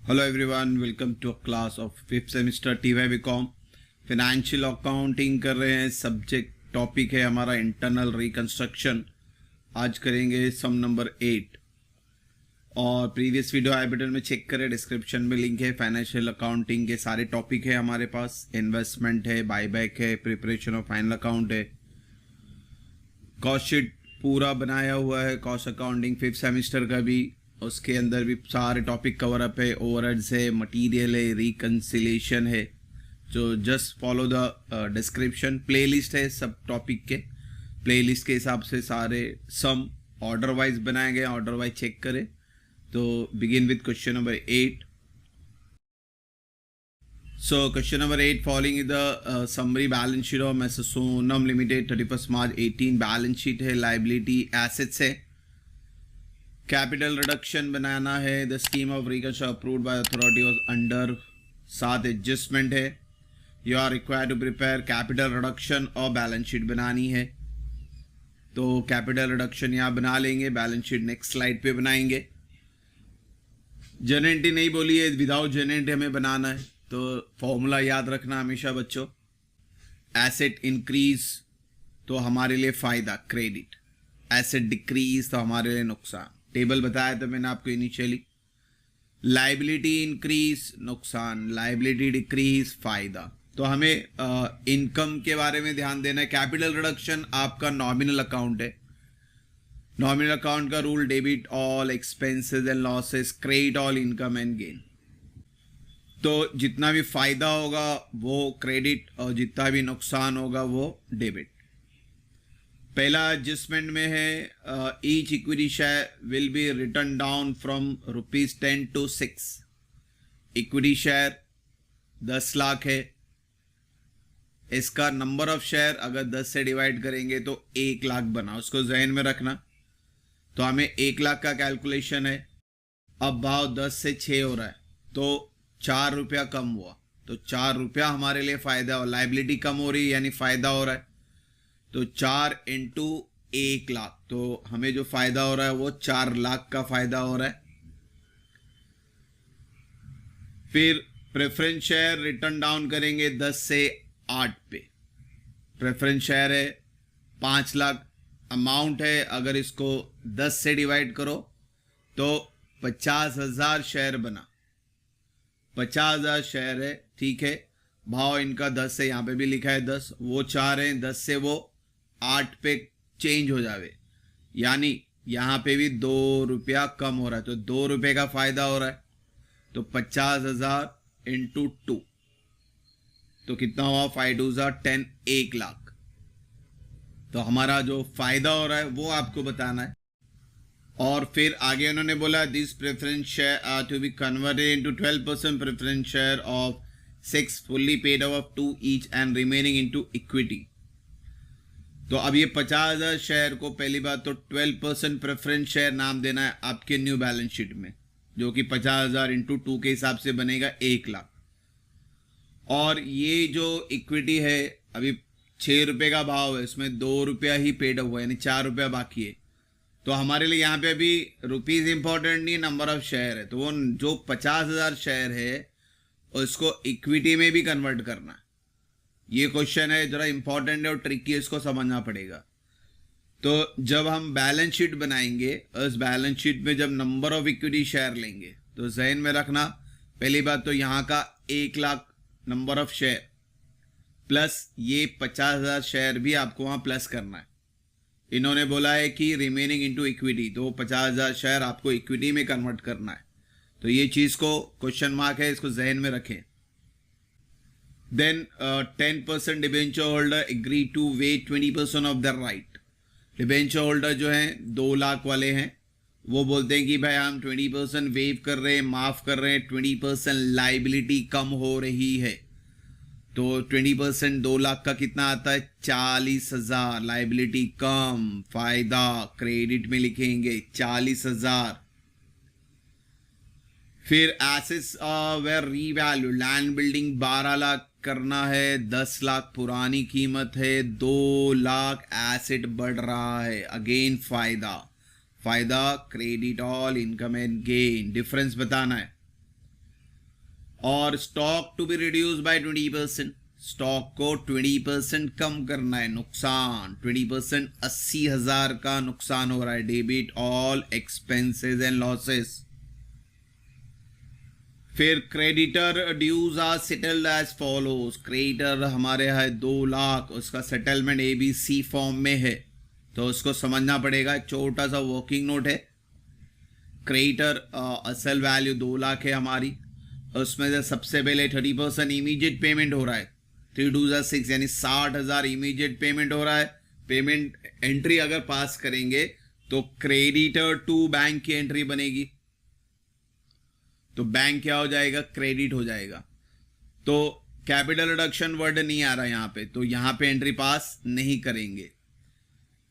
Hello everyone, welcome to a class of 5th semester TY BCom financial accounting कर रहे हैं। Subject topic है हमारा इंटरनल रिकंस्ट्रक्शन। आज करेंगे सम नंबर 8 और प्रीवियस वीडियो आई बटन में चेक करें, डिस्क्रिप्शन में लिंक है। फाइनेंशियल अकाउंटिंग के सारे टॉपिक है हमारे पास, इन्वेस्टमेंट है, बायबैक है, प्रिपरेशन ऑफ फाइनल अकाउंट है, कॉस्ट शीट पूरा बनाया हुआ है, कॉस्ट अकाउंटिंग 5th सेमेस्टर का भी, उसके अंदर भी सारे टॉपिक कवर अप है। ओवरहेड्स है, मटेरियल है, रिकंसिलेशन है। जो just follow the description. Playlist है सब टॉपिक के, प्लेलिस्ट के हिसाब से सारे सम ऑर्डर वाइज बनाए गए, ऑर्डर वाइज चेक करें। तो begin with question number 8। So question number 8, following the summary balance sheet of messrs Sonam limited 31 March 18। Balance sheet है, लाइबिलिटी एसेट्स है, कैपिटल रिडक्शन बनाना है। The scheme of reconstruction approved by authority was under. 7 adjustment है। You are required to prepare capital reduction और balance sheet बनानी है। तो capital reduction यहाँ बना लेंगे, बैलेंस शीट नेक्स्ट स्लाइड पे बनाएंगे। जनरेंटी नहीं बोली है, विदाउट जनरेंटी हमें बनाना है। तो फॉर्मूला याद रखना हमेशा बच्चों। एसेट इंक्रीज तो हमारे लिए फायदा, क्रेडिट। एसेट डिक्रीज तो हमारे लिए नुकसान। टेबल बताया था मैंने आपको इनिशियली। लाइबिलिटी इंक्रीज नुकसान, लाइबिलिटी डिक्रीज फायदा। तो हमें इनकम के बारे में ध्यान देना है। कैपिटल रिडक्शन आपका नॉमिनल अकाउंट है। नॉमिनल अकाउंट का rule debit all expenses and losses, credit all income and gain. तो जितना भी फायदा होगा वो क्रेडिट और जितना भी नुकसान होगा वो डेबिट। पहला एडजस्टमेंट में है, each equity share will be return down from ₹10 to 6। Equity share 10 lakh है, इसका नंबर ऑफ शेयर अगर 10 से डिवाइड करेंगे तो 1 लाख बना, उसको जहन में रखना। तो हमें 1 लाख का कैलकुलेशन है। अब भाव 10 से 6 हो रहा है तो 4 रुपया कम हुआ, तो 4 रुपया हमारे लिए फायदा हो। लाइबिलिटी कम हो रही है यानी फायदा हो रहा है। तो 4 इंटू 1 लाख, तो हमें जो फायदा हो रहा है वो 4 लाख का फायदा हो रहा है। फिर प्रेफरेंस शेयर रिटर्न डाउन करेंगे 10 से 8 पे। प्रेफरेंस शेयर है 5 लाख अमाउंट है, अगर इसको 10 से डिवाइड करो तो 50,000 शेयर बना। 50,000 शेयर है, ठीक है। भाव इनका 10 है, यहाँ पे भी लिखा है 10, वो 4 है, 10 से वो 8 पे चेंज हो जावे, यानी यहाँ पे भी 2 रुपया कम हो रहा है। तो 2 रुपये का फायदा हो रहा है। तो 50,000 इंटू 2 तो कितना हुआ? 5 2 10, 1 लाख। तो हमारा जो फायदा हो रहा है वो आपको बताना है। और फिर आगे उन्होंने बोला this preference share are to be converted into 12% preference share of 6 fully paid of 2 each and remaining into equity. तो अब ये 50,000 शेयर को पहली बात तो 12% प्रेफरेंस शेयर नाम देना है आपके न्यू बैलेंस शीट में, जो कि 50,000 इंटू 2 के हिसाब से बनेगा 1 लाख। और ये जो इक्विटी है अभी 6 रुपये का भाव है, इसमें 2 रुपया ही पेड हुआ है, यानी 4 रुपया बाकी है। तो हमारे लिए यहाँ पे अभी रुपीज इंपॉर्टेंट नहीं, नंबर ऑफ शेयर है। तो वो जो 50,000 शेयर है उसको इक्विटी में भी कन्वर्ट करना है। ये क्वेश्चन है, जरा इंपॉर्टेंट है और ट्रिकी है, इसको समझना पड़ेगा। तो जब हम बैलेंस शीट बनाएंगे, उस बैलेंस शीट में जब नंबर ऑफ इक्विटी शेयर लेंगे तो जहन में रखना, पहली बात तो यहाँ का 1 lakh number of share plus ये 50,000 शेयर भी आपको वहाँ प्लस करना है। इन्होंने बोला है कि रिमेनिंग इनटू इक्विटी, तो 50,000 शेयर आपको इक्विटी में कन्वर्ट करना है। तो ये चीज़ को क्वेश्चन मार्क है, इसको जहन में रखें। Then 10% debenture holder agree to waive 20% of the right. Debenture holder जो हैं 2 लाख वाले हैं, वो बोलते हैं कि भाई हम 20% वेव कर रहे हैं, माफ कर रहे हैं, 20% लाइबिलिटी कम हो रही है। तो 20% 2 लाख का कितना आता है? 40,000। लाइबिलिटी कम, फायदा क्रेडिट में लिखेंगे 40,000। फिर assets were revalue, land building 12 lakh करना है, 10 लाख पुरानी कीमत है, 2 लाख एसेट बढ़ रहा है, अगेन फायदा। फायदा credit all income and gain, difference बताना है। और stock to be reduce by 20%, stock को 20% कम करना है, नुकसान 20%, 80,000 का नुकसान हो रहा है। Debit all expenses and losses. फिर creditor dues are settled as follows. Creditor हमारे है 2 लाख, उसका सेटलमेंट ABC फॉर्म में है, तो उसको समझना पड़ेगा। छोटा सा वर्किंग नोट है। क्रेडिटर असल वैल्यू 2 लाख है हमारी, उसमें से सबसे पहले 30% इमीडिएट पेमेंट हो रहा है, 3 2 6 यानी 60,000 इमीडिएट पेमेंट हो रहा है। पेमेंट एंट्री अगर पास करेंगे तो क्रेडिटर टू बैंक की एंट्री बनेगी, तो बैंक क्या हो जाएगा, क्रेडिट हो जाएगा। तो कैपिटल रिडक्शन वर्ड नहीं आ रहा यहां पे, तो यहां पे एंट्री पास नहीं करेंगे।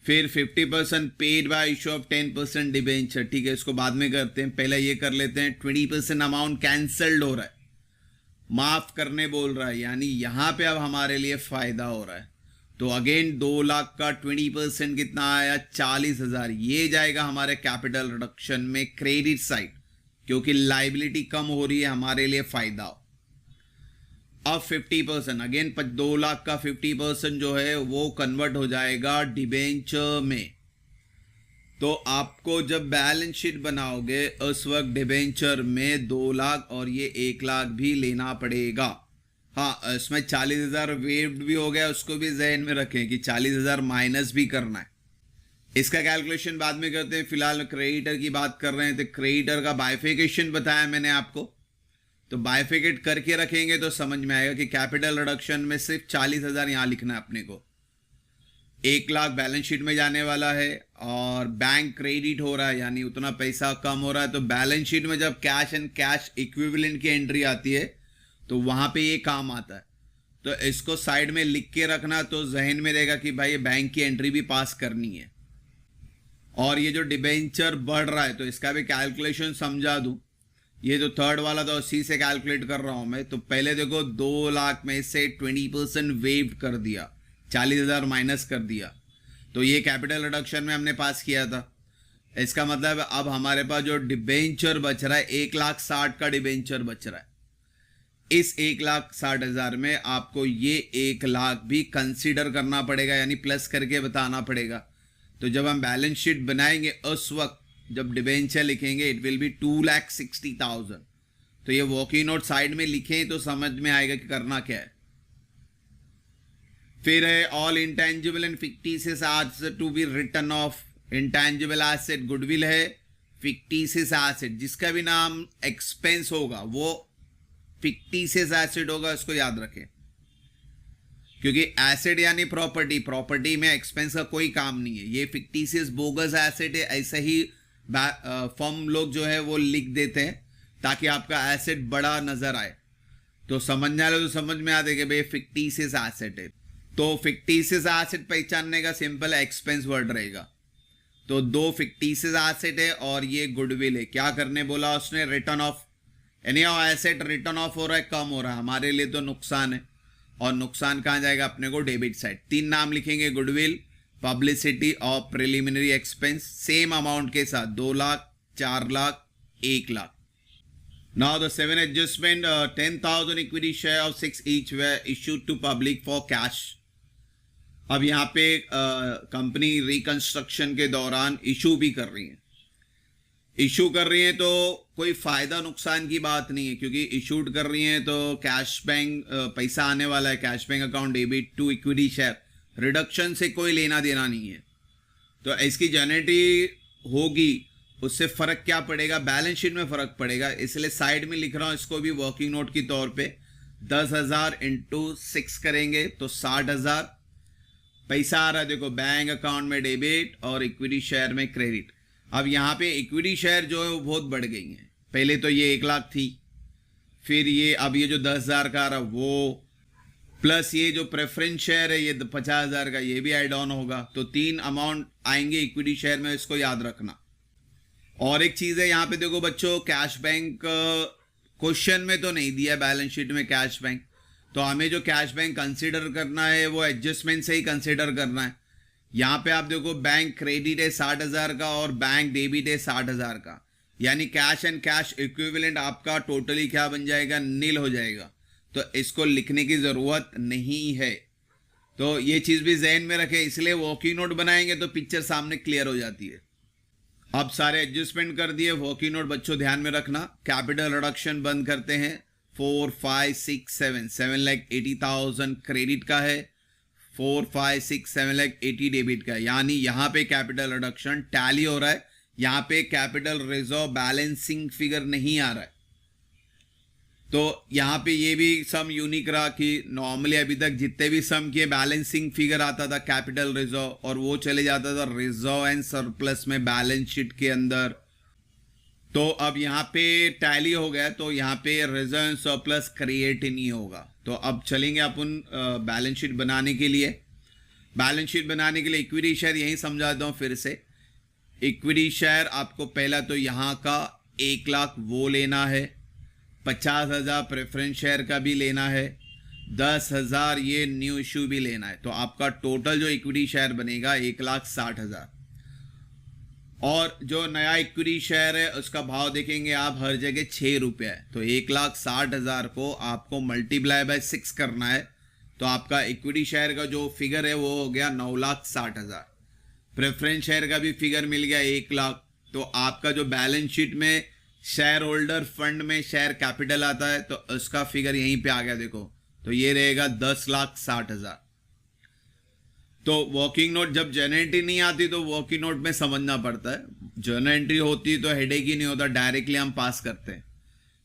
फिर 50% paid by issue of 10% debenture, ठीक है, इसको बाद में करते हैं, पहले ये कर लेते हैं। 20% अमाउंट कैंसल्ड हो रहा है, माफ करने बोल रहा है, यानी यहां पे अब हमारे लिए फायदा हो रहा है। तो अगेन 2 लाख का 20% कितना आया, 40,000, ये जाएगा हमारे कैपिटल रिडक्शन में क्रेडिट साइड, क्योंकि लाइबिलिटी कम हो रही है, हमारे लिए फायदा हो। अब 50% अगेन 2 लाख का 50% जो है वो कन्वर्ट हो जाएगा डिबेंचर में। तो आपको जब बैलेंस शीट बनाओगे उस वक्त डिबेंचर में 2 लाख और ये 1 लाख भी लेना पड़ेगा। हाँ, इसमें 40,000 वेव्ड भी हो गया, उसको भी जहन में रखें कि 40,000 माइनस भी करना है। इसका कैलकुलेशन बाद में करते हैं, फिलहाल क्रेडिटर की बात कर रहे हैं। तो क्रेडिटर का बाइफिकेशन बताया मैंने आपको, तो बाइफिकेट करके रखेंगे तो समझ में आएगा कि कैपिटल रिडक्शन में सिर्फ 40,000 यहां लिखना है अपने को, 1 लाख बैलेंस शीट में जाने वाला है और बैंक क्रेडिट हो रहा है, यानी उतना पैसा कम हो रहा है। तो बैलेंस शीट में जब कैश एंड कैश इक्विवेलेंट की एंट्री आती है तो वहां पे ये काम आता है। तो इसको साइड में लिख के रखना, तो जहन में रहेगा कि भाई ये बैंक की एंट्री भी पास करनी है। और ये जो डिबेंचर बढ़ रहा है तो इसका भी कैलकुलेशन समझा दूं। ये जो थर्ड वाला तो 80 से कैलकुलेट कर रहा हूं मैं। तो पहले देखो 2 लाख में से 20% वेव कर दिया, 40,000 माइनस कर दिया, तो ये कैपिटल रिडक्शन में हमने पास किया था। इसका मतलब अब हमारे पास जो डिबेंचर बच रहा है 1,60,000 का डिबेंचर बच रहा है। इस 1,60,000 में आपको ये 1 लाख भी कंसीडर करना पड़ेगा, यानी प्लस करके बताना पड़ेगा। तो जब हम बैलेंस शीट बनाएंगे उस वक्त जब डिबेंचर लिखेंगे इट विल बी 2,60,000। तो ये वर्किंग नोट साइड में लिखें तो समझ में आएगा कि करना क्या है। फिर है all intangible and fictitious asset to be written off. Intangible asset goodwill है, फिक्टिशियस एसेट जिसका भी नाम एक्सपेंस होगा वो फिक्टिशियस एसेट होगा, इसको याद रखें। क्योंकि एसेट यानी प्रॉपर्टी, प्रॉपर्टी में एक्सपेंस का कोई काम नहीं है। ये फिक्टिशियस बोगस एसेट है, ऐसा ही फर्म लोग जो है वो लिख देते हैं ताकि आपका एसेट बड़ा नजर आए। तो समझने वाले तो समझ में आते कि भाई फिक्टिशियस एसेट है। तो फिक्टिशियस एसेट पहचानने का सिंपल एक्सपेंस वर्ड रहेगा। तो 2 फिक्टिशियस एसेट है और ये गुडविल है। क्या करने बोला उसने, रिटर्न ऑफ, यानी एसेट रिटर्न ऑफ हो रहा है, कम हो रहा है, हमारे लिए तो नुकसान है। और नुकसान कहां जाएगा अपने को, डेबिट साइड। 3 नाम लिखेंगे, गुडविल, पब्लिसिटी और प्रिलिमिनरी एक्सपेंस, सेम अमाउंट के साथ 2 lakh, 4 lakh, 1 lakh. Now the 7 adjustment, 10,000 equity share of 6 each were issued to public for cash. अब यहाँ पे कंपनी रिकंस्ट्रक्शन के दौरान इशू भी कर रही है। इशू कर रही हैं तो कोई फायदा नुकसान की बात नहीं है, क्योंकि इशूड कर रही हैं तो कैश बैंक पैसा आने वाला है, cash bank account debit to equity share, reduction से कोई लेना देना नहीं है। तो इसकी जेनेटिव होगी, उससे फर्क क्या पड़ेगा, बैलेंस शीट में फर्क पड़ेगा, इसलिए साइड में लिख रहा हूं इसको भी वर्किंग नोट के तौर पे। 10,000 इंटू 6 करेंगे तो 60,000 पैसा आ रहा है। देखो बैंक अकाउंट में डेबिट और इक्विटी शेयर में क्रेडिट। अब यहाँ पे इक्विटी शेयर जो है वो बहुत बढ़ गई है। पहले तो ये 1 लाख थी, फिर ये अब ये जो 10,000 का आ रहा वो, प्लस ये जो प्रेफरेंस शेयर है ये 50,000 का, ये भी ऐड ऑन होगा। तो 3 अमाउंट आएंगे इक्विटी शेयर में, इसको याद रखना। और एक चीज है यहाँ पे देखो बच्चों, कैश बैंक क्वेश्चन में तो नहीं दिया बैलेंस शीट में कैश बैंक, तो हमें जो कैश बैंक कंसीडर करना है वो एडजस्टमेंट से ही कंसीडर करना है। यहाँ पे आप देखो बैंक क्रेडिट है 60,000 का और बैंक डेबिट है 60,000 का, यानी कैश एंड कैश इक्विवेलेंट आपका टोटली क्या बन जाएगा, नील हो जाएगा। तो इसको लिखने की ज़रूरत नहीं है। तो ये चीज़ भी जहन में रखें, इसलिए वर्किंग नोट बनाएंगे तो पिक्चर सामने क्लियर हो जाती है। अब सारे एडजस्टमेंट कर दिए, वर्किंग नोट बच्चों ध्यान में रखना। कैपिटल रिडक्शन बंद करते हैं। 4 5 6 7 7,80,000 क्रेडिट का है, 4 5 6 7,80,000 डेबिट का है। यानी यहाँ पे कैपिटल रिडक्शन टैली हो रहा है, यहाँ पे कैपिटल रिजर्व बैलेंसिंग फिगर नहीं आ रहा है। तो यहाँ पे ये भी सम यूनिक रहा कि नॉर्मली अभी तक जितने भी सम के बैलेंसिंग फिगर आता था कैपिटल रिजर्व, और वो चले जाता था रिजर्व एंड सरप्लस में बैलेंस शीट के अंदर। तो अब यहाँ पे टैली हो गया, तो यहाँ पे रिजर्व एंड सरप्लस क्रिएट ही नहीं होगा। तो अब चलेंगे अपन बैलेंस शीट बनाने के लिए। बैलेंस शीट बनाने के लिए इक्विटी शेयर यही समझाता हूँ फिर से। इक्विटी शेयर आपको पहला तो यहाँ का 1 लाख वो लेना है, 50,000 प्रेफरेंस शेयर का भी लेना है, 10,000 ये न्यू इश्यू भी लेना है। तो आपका टोटल जो इक्विटी शेयर बनेगा 1,60,000। और जो नया इक्विटी शेयर है उसका भाव देखेंगे आप, हर जगह 6 रुपये है। तो 1,60,000 को आपको मल्टीप्लाई बाय 6 करना है, तो आपका इक्विटी शेयर का जो फिगर है वो हो गया 9,60,000। प्रेफरेंस शेयर का भी फिगर मिल गया 1 लाख। तो आपका जो बैलेंस शीट में शेयर होल्डर फंड में शेयर कैपिटल आता है, तो उसका फिगर यहीं पे आ गया देखो। तो ये रहेगा 10,60,000। तो वर्किंग नोट जब जर्नल एंट्री नहीं आती तो वर्किंग नोट में समझना पड़ता है। जर्नल एंट्री होती तो हेडेक ही नहीं होता, डायरेक्टली हम पास करते हैं।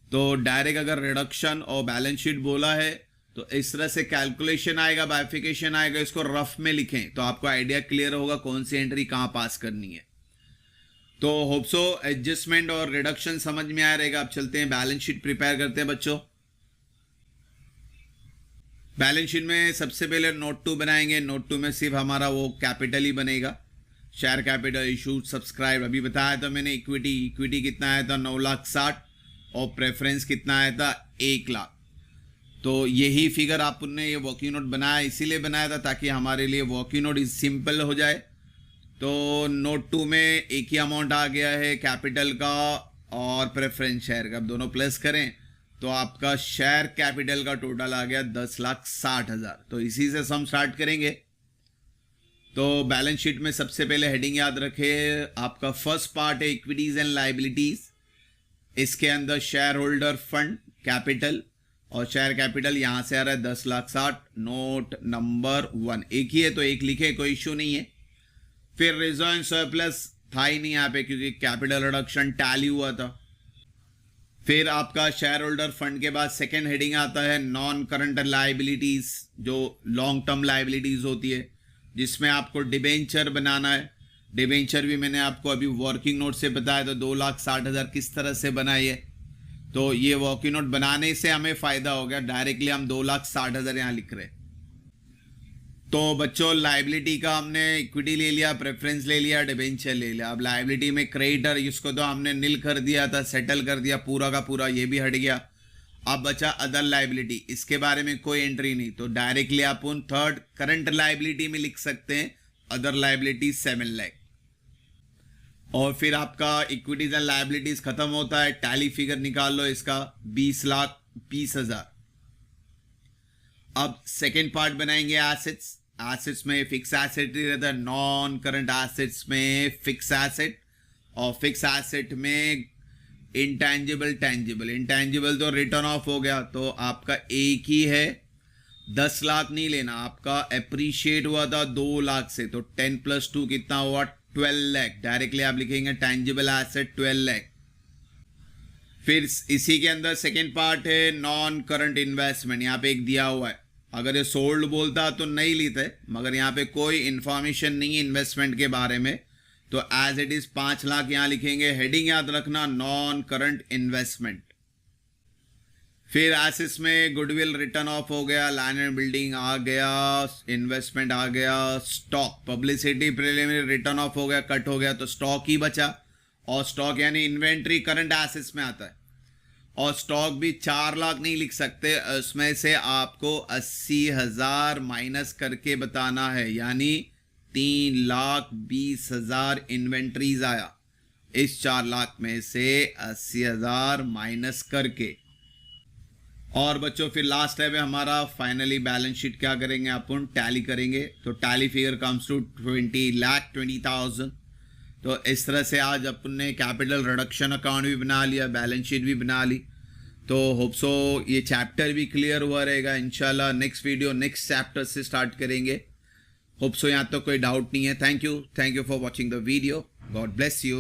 तो डायरेक्ट अगर रिडक्शन और बैलेंस शीट बोला है तो इस तरह से कैलकुलेशन आएगा, बाइफिकेशन आएगा। इसको रफ में लिखें तो आपको आइडिया क्लियर होगा कौन सी एंट्री कहाँ पास करनी है। तो होप सो एडजस्टमेंट और रिडक्शन समझ में आ रहेगा। अब चलते हैं बैलेंस शीट प्रिपेयर करते हैं बच्चों। बैलेंस शीट में सबसे पहले नोट 2 बनाएंगे। नोट 2 में सिर्फ हमारा वो कैपिटल ही बनेगा, शेयर कैपिटल, इशूड, सब्सक्राइब। अभी बताया था मैंने इक्विटी कितना आया था 9,60,000 और प्रेफरेंस कितना आया था 1 लाख। तो यही फिगर आपने ये वर्किंग नोट बनाया, इसीलिए बनाया था ताकि हमारे लिए वर्किंग नोट सिंपल हो जाए। तो नोट 2 में एक ही अमाउंट आ गया है कैपिटल का और प्रेफरेंस शेयर का। अब दोनों प्लस करें तो आपका शेयर कैपिटल का टोटल आ गया 10,60,000। तो इसी से सम स्टार्ट करेंगे। तो बैलेंस शीट में सबसे पहले हेडिंग याद रखें, आपका फर्स्ट पार्ट है इक्विटीज एंड लाइबिलिटीज। इसके अंदर शेयर होल्डर फंड कैपिटल और शेयर कैपिटल यहाँ से आ रहा है 10,60,000। नोट नंबर 1 एक ही है तो एक लिखे, कोई इश्यू नहीं है। फिर रिजर्व एंड सरप्लस था ही नहीं यहाँ पे क्योंकि कैपिटल रिडक्शन टैली हुआ था। फिर आपका शेयर होल्डर फंड के बाद सेकेंड हेडिंग आता है नॉन करंट लाइबिलिटीज, जो लॉन्ग टर्म लाइबिलिटीज होती है, जिसमें आपको डिबेंचर बनाना है। डिबेंचर भी मैंने आपको अभी वर्किंग नोट से बताया था 2,60,000 किस तरह से बनाइए। तो ये वर्किंग नोट बनाने से हमें फायदा हो गया, डायरेक्टली हम 2,60,000 यहाँ लिख रहे हैं। तो बच्चों लाइबिलिटी का हमने इक्विटी ले लिया, प्रेफरेंस ले लिया, डिबेंचर ले लिया। अब लाइबिलिटी में क्रेडिटर, इसको तो हमने नील कर दिया था, सेटल कर दिया पूरा का पूरा, ये भी हट गया। अब बचा अदर लाइबिलिटी, इसके बारे में कोई एंट्री नहीं। तो डायरेक्टली अपन थर्ड करंट लाइबिलिटी में लिख सकते हैं अदर लाइबिलिटी 7 लाख। और फिर आपका इक्विटीज एंड लाइबिलिटीज खत्म होता है। टैली फिगर निकाल लो इसका 20,20,000। अब सेकेंड पार्ट बनाएंगे एसेट्स। एसेट्स में फिक्स एसेट रहता है, नॉन करंट एसेट्स में फिक्स एसेट, और फिक्स एसेट में इंटेंजिबल, टेंजिबल। इंटेंजिबल तो रिटर्न ऑफ हो गया, तो आपका एक ही है, 10 लाख नहीं लेना। आपका अप्रिशिएट हुआ था 2 लाख से, तो 10 + 2 कितना हुआ 12 लाख। डायरेक्टली आप लिखेंगे टेंजिबल एसेट 12 लाख। फिर इसी के अंदर सेकेंड पार्ट है नॉन करंट इन्वेस्टमेंट। यहाँ पे एक दिया हुआ है, अगर ये सोल्ड बोलता तो नहीं लेते, मगर यहाँ पे कोई इंफॉर्मेशन नहीं है इन्वेस्टमेंट के बारे में, तो एज इट इज 5 लाख यहाँ लिखेंगे। हेडिंग याद रखना नॉन करंट इन्वेस्टमेंट। फिर एसेट्स में गुडविल रिटर्न ऑफ हो गया, लैंड एंड बिल्डिंग आ गया, इन्वेस्टमेंट आ गया, stock publicity preliminary return of हो गया, कट हो गया, तो स्टॉक ही बचा। और स्टॉक यानी इन्वेंट्री करंट एसेट्स में आता है। और स्टॉक भी 4 लाख नहीं लिख सकते, उसमें से आपको 80,000 माइनस करके बताना है, यानी 3,20,000 इन्वेंट्रीज आया। इस 4 लाख में से 80,000 माइनस करके। और बच्चों फिर लास्ट स्टेप है हमारा फाइनली बैलेंस शीट क्या करेंगे, अपन टैली करेंगे। तो टैली फिगर कम्स टू 20,20,000। तो इस तरह से आज अपन ने कैपिटल रिडक्शन अकाउंट भी बना लिया, बैलेंस शीट भी बना ली। तो होप सो ये चैप्टर भी क्लियर हुआ रहेगा। इंशाल्लाह नेक्स्ट वीडियो नेक्स्ट चैप्टर से स्टार्ट करेंगे। होप सो यहाँ तो कोई डाउट नहीं है। Thank you for watching the video. God bless you.